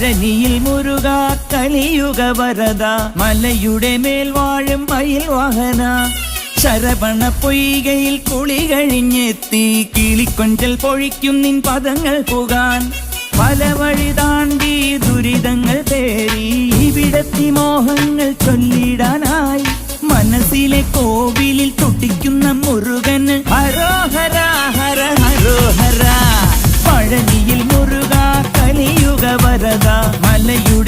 പഴനിയിൽ മുരുക കലിയുഗ വരദ മലയുടെ മേൽ വാഴും മയിൽ വാഹന ശരവണ പൊയ്കയിൽ കുളി കഴിഞ്ഞെത്തി കിളിക്കൊഞ്ചൽ പൊഴിക്കും നിൻ പദങ്ങൾ പുകാൻ പല വഴി താണ്ടി ദുരിതങ്ങൾ തേടി ഇവിടത്തി മോഹങ്ങൾ ചൊല്ലിടാനായി മനസ്സിലെ കോവിലിൽ തുടിക്കുന്ന മുരുകന് ഹരോഹര ഹര ഹരോഹര പഴനിയിൽ മുരുക കലിയുഗ വരദ മലയുടെ